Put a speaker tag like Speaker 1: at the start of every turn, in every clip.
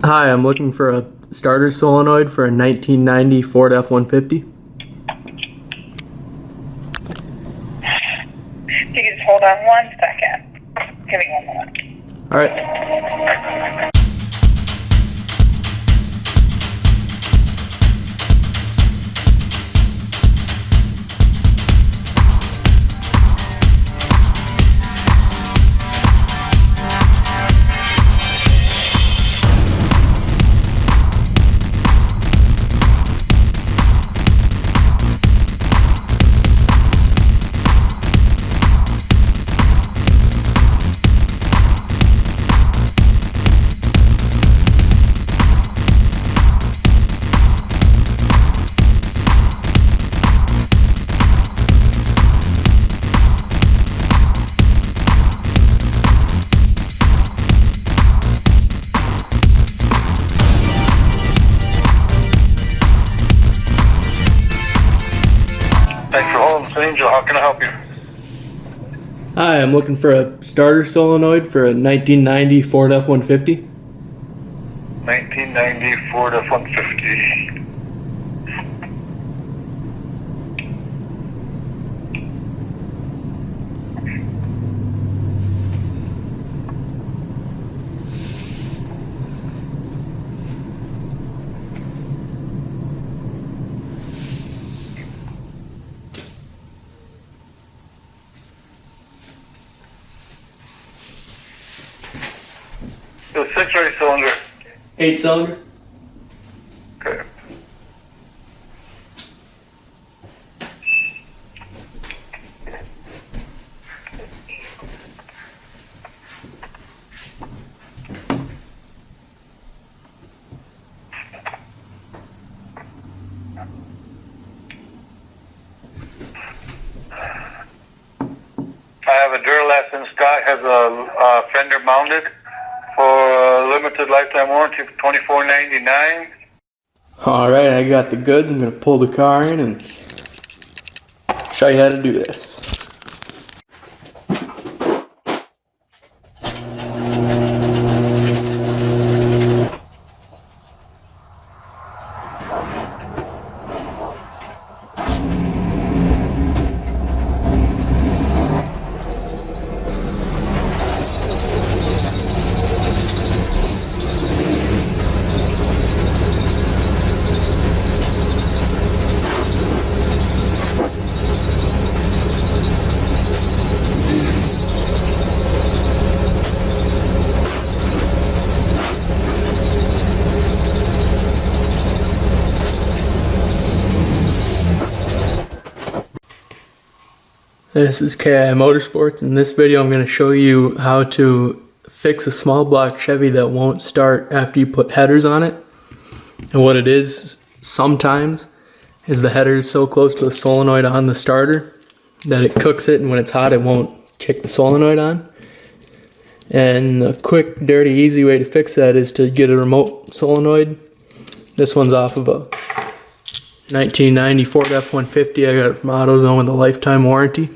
Speaker 1: Hi, I'm looking for a starter solenoid for a 1990 Ford F-150.
Speaker 2: You can just hold on 1 second. Give me 1 moment.
Speaker 1: All right.
Speaker 3: Thanks for holding, it's Angel. How can I help you?
Speaker 1: Hi, I'm looking for a starter solenoid for a 1990 Ford F-150.
Speaker 3: 1990 Ford F-150. The 6 or 8 cylinder?
Speaker 1: 8 cylinder.
Speaker 3: Okay. I have a Duralast in stock, has a fender mounted for a limited lifetime warranty for $24.99.
Speaker 1: All right, I got the goods. I'm gonna pull the car in and show you how to do this. This is KI Motorsports. In this video I'm going to show you how to fix a small block Chevy that won't start after you put headers on it. And what it is sometimes is the header is so close to the solenoid on the starter that it cooks it, and when it's hot it won't kick the solenoid on. And the quick, dirty, easy way to fix that is to get a remote solenoid. This one's off of a 1990 Ford F-150. I got it from AutoZone with a lifetime warranty.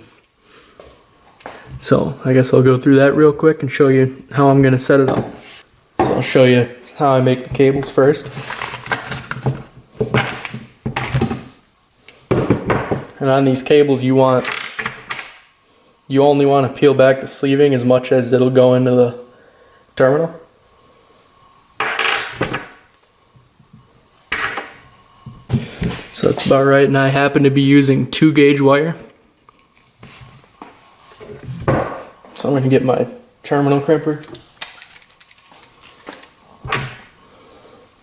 Speaker 1: So I guess I'll go through that real quick and show you how I'm going to set it up. So I'll show you how I make the cables first. And on these cables you only want to peel back the sleeving as much as it'll go into the terminal. So that's about right, and I happen to be using 2-gauge wire. So I'm going to get my terminal crimper,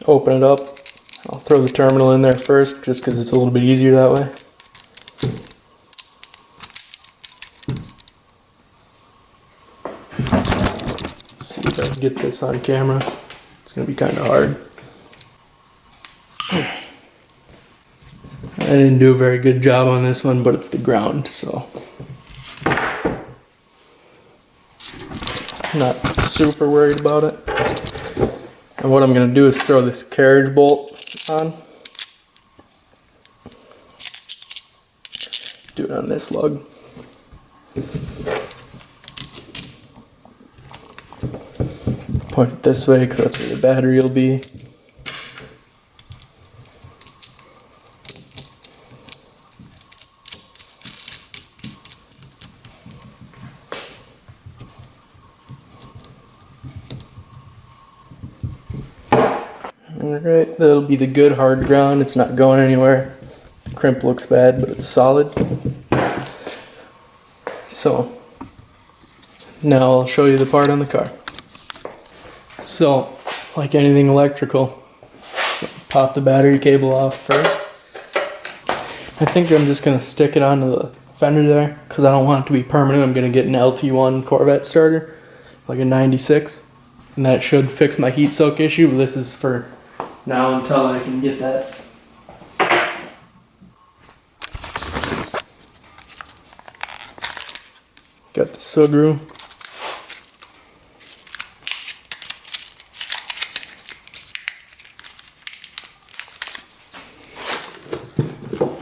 Speaker 1: open it up. I'll throw the terminal in there first just because it's a little bit easier that way. Let's see if I can get this on camera. It's going to be kind of hard. I didn't do a very good job on this one, but it's the ground, so not super worried about it. And what I'm going to do is throw this carriage bolt on. Do it on this lug. point it this way because that's where the battery will be. Alright, that'll be the good hard ground. It's not going anywhere. The crimp looks bad, but it's solid. So, now I'll show you the part on the car. So, like anything electrical, pop the battery cable off first. I think I'm just going to stick it onto the fender there because I don't want it to be permanent. I'm going to get an LT1 Corvette starter, like a 96. And that should fix my heat soak issue, but this is for now until I can get that. Got the Sugru.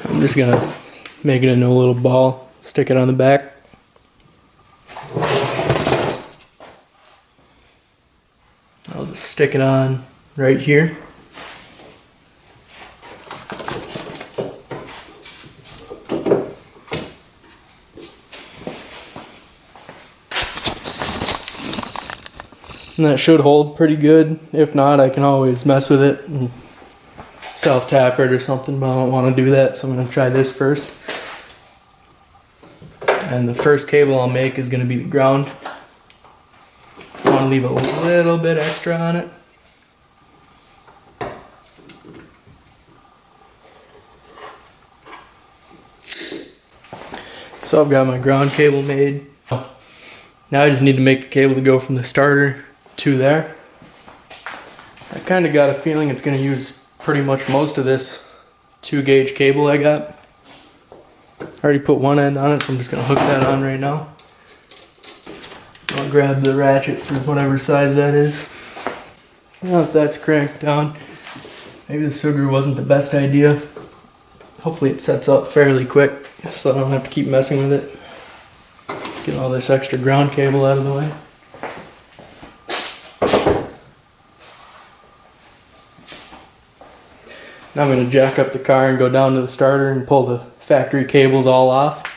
Speaker 1: I'm just gonna make it into a little ball, stick it on the back. I'll just stick it on right here. And that should hold pretty good. If not, I can always mess with it and self-tap it or something, but I don't want to do that, so I'm going to try this first. And the first cable I'll make is going to be the ground. I want to leave a little bit extra on it. So I've got my ground cable made. Now I just need to make the cable to go from the starter to there. I kind of got a feeling it's going to use pretty much most of this 2-gauge cable I got. I already put one end on it, so I'm just going to hook that on right now. I'll grab the ratchet for whatever size that is. Now that that's cranked down, maybe the Sugru wasn't the best idea. Hopefully it sets up fairly quick so I don't have to keep messing with it. Get all this extra ground cable out of the way. Now I'm going to jack up the car and go down to the starter and pull the factory cables all off.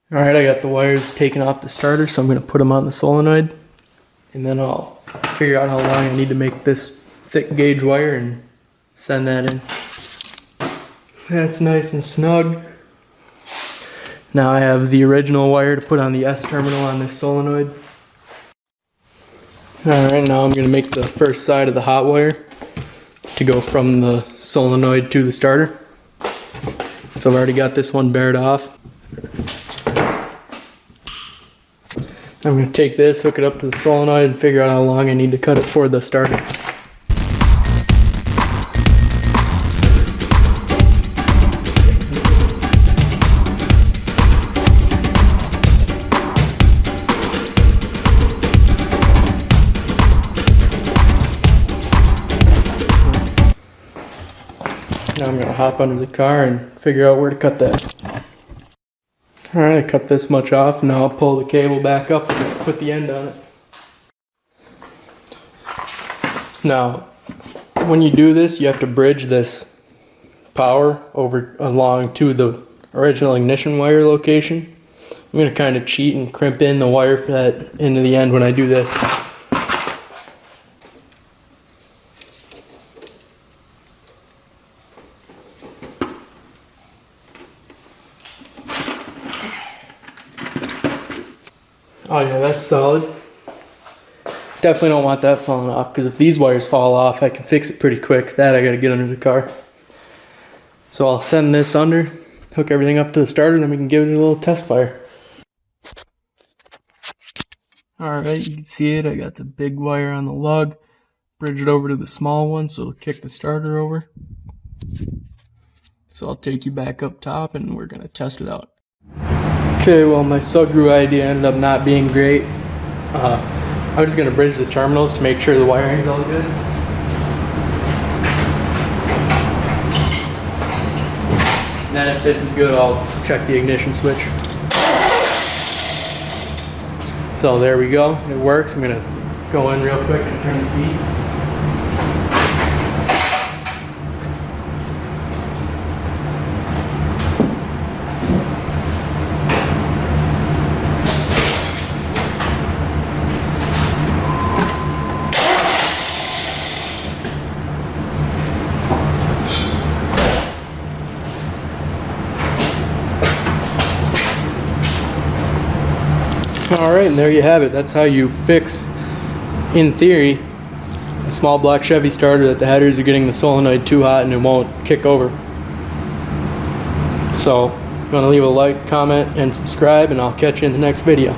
Speaker 1: Alright, I got the wires taken off the starter, so I'm going to put them on the solenoid. And then I'll figure out how long I need to make this thick gauge wire and send that in. That's nice and snug. Now I have the original wire to put on the S terminal on this solenoid. Alright, now I'm going to make the first side of the hot wire to go from the solenoid to the starter. So I've already got this one bared off. I'm going to take this, hook it up to the solenoid, and figure out how long I need to cut it for the starter. Now I'm going to hop under the car and figure out where to cut that. Alright, I cut this much off, and now I'll pull the cable back up and put the end on it. Now, when you do this, you have to bridge this power over along to the original ignition wire location. I'm going to kind of cheat and crimp in the wire for that into the end when I do this. Oh yeah, that's solid. Definitely don't want that falling off, because if these wires fall off, I can fix it pretty quick. That I gotta get under the car. So I'll send this under, hook everything up to the starter, and then we can give it a little test fire. Alright, you can see it. I got the big wire on the lug, bridge it over to the small one so it'll kick the starter over. So I'll take you back up top and we're gonna test it out. Okay, well my subgrew idea ended up not being great. I'm just gonna bridge the terminals to make sure the wiring's all good. And then if this is good, I'll check the ignition switch. So there we go, it works. I'm gonna go in real quick and turn the key. Alright, and there you have it. That's how you fix, in theory, a small block Chevy starter that the headers are getting the solenoid too hot and it won't kick over. So, if you want to leave a like, comment, and subscribe, and I'll catch you in the next video.